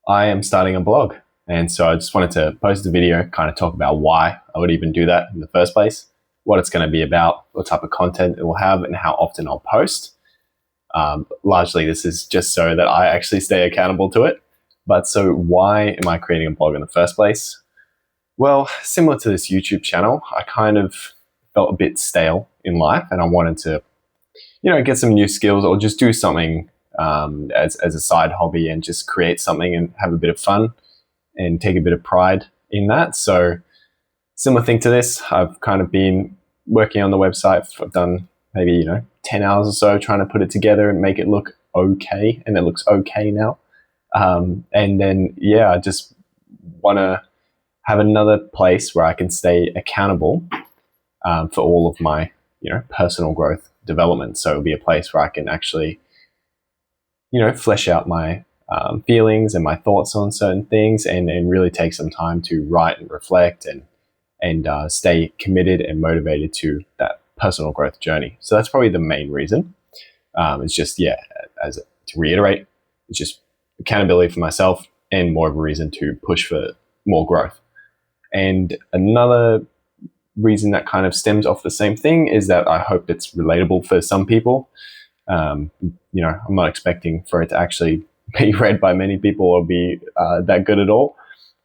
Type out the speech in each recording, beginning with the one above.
I am starting a blog. And so I just wanted to post a video, kind of talk about why I would even do that in the first place, what it's going to be about, what type of content it will have, and how often I'll post. Largely, this is just so that I actually stay accountable to it. But so why am I creating a blog in the first place? Well, similar to this YouTube channel, I kind of felt a bit stale in life and I wanted to, get some new skills or just do something as a side hobby and just create something and have a bit of fun and take a bit of pride in that. So similar thing to this, I've kind of been working on the website. I've done maybe, 10 hours or so trying to put it together and make it look okay. And it looks okay now. And then, I just want to have another place where I can stay accountable for all of my, personal growth development. So it'll be a place where I can actually, flesh out my feelings and my thoughts on certain things and really take some time to write and reflect and stay committed and motivated to that personal growth journey. So that's probably the main reason. It's just, to reiterate, it's just accountability for myself and more of a reason to push for more growth. And another reason that kind of stems off the same thing is that I hope it's relatable for some people. I'm not expecting for it to actually be read by many people or be that good at all.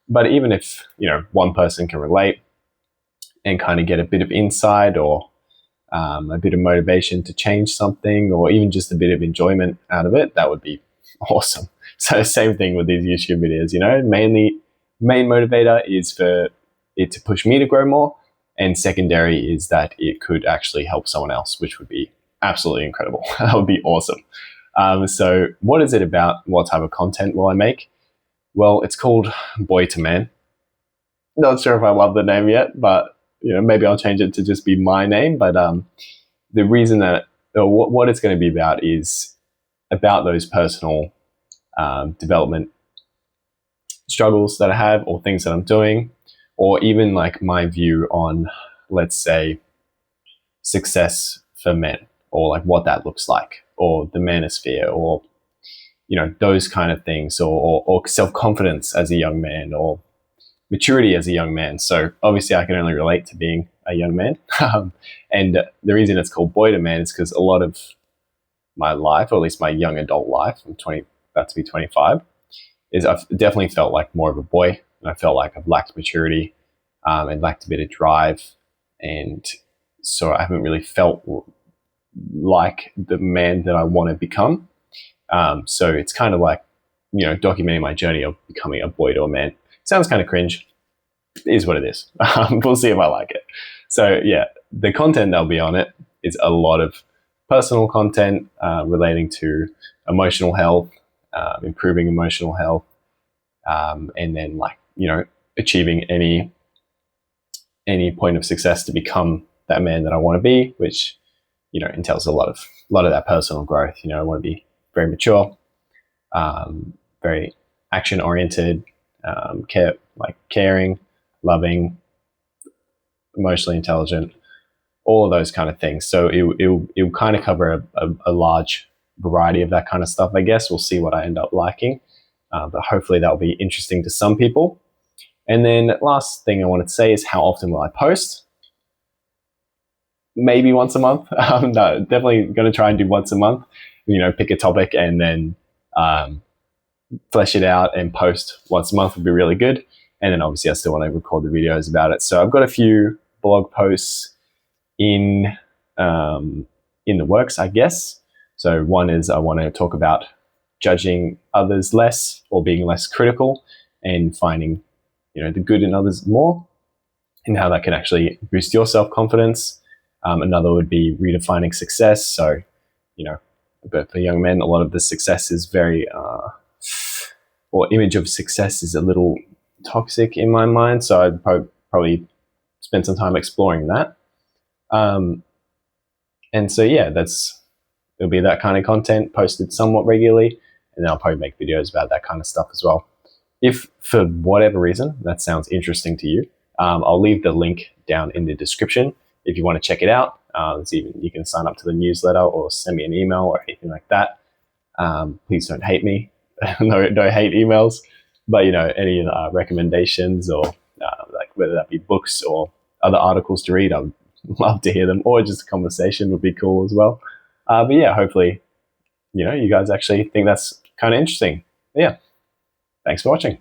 But even if, one person can relate and kind of get a bit of insight or a bit of motivation to change something or even just a bit of enjoyment out of it, that would be awesome. So same thing with these YouTube videos, main motivator is for it to push me to grow more. And secondary is that it could actually help someone else, which would be absolutely incredible. That would be awesome. So what is it about? What type of content will I make? Well, it's called Boy to Man. Not sure if I love the name yet, but maybe I'll change it to just be my name. But the reason that what it's going to be about is about those personal development struggles that I have or things that I'm doing, or even like my view on, let's say, success for men, or like what that looks like, or the manosphere, or those kind of things, or self-confidence as a young man, or maturity as a young man. So obviously I can only relate to being a young man. And the reason it's called Boy to Man is because a lot of my life, or at least my young adult life, I'm about to be 25, is I've definitely felt like more of a boy. And I felt like I've lacked maturity and lacked a bit of drive. And so I haven't really felt like the man that I want to become. So it's kind of like, documenting my journey of becoming a boy to a man. Sounds kind of cringe. It is what it is. We'll see if I like it. So the content that'll be on it is a lot of personal content relating to emotional health, improving emotional health, and then achieving any point of success to become that man that I want to be, which entails a lot of that personal growth. I want to be very mature, very action oriented, caring, loving, emotionally intelligent, all of those kind of things. So it'll kind of cover a large variety of that kind of stuff. I guess we'll see what I end up liking, but hopefully that'll be interesting to some people. And then last thing I wanted to say is, how often will I post? Maybe once a month. No, definitely going to try and do once a month. Pick a topic and then flesh it out and post once a month would be really good. And then obviously I still want to record the videos about it. So I've got a few blog posts in the works, I guess. So one is I want to talk about judging others less or being less critical and finding, the good in others more and how that can actually boost your self-confidence. Another would be redefining success. So, but for young men, a lot of the success is very, or image of success is a little toxic in my mind. So I'd probably spend some time exploring that. And so, it'll be that kind of content posted somewhat regularly. And then I'll probably make videos about that kind of stuff as well. If for whatever reason that sounds interesting to you, I'll leave the link down in the description if you want to check it out. You can sign up to the newsletter or send me an email or anything like that. Please don't hate me. No hate emails. But any recommendations or like whether that be books or other articles to read, I'd love to hear them, or just a conversation would be cool as well. But yeah, hopefully, you guys actually think that's kind of interesting. But yeah, thanks for watching.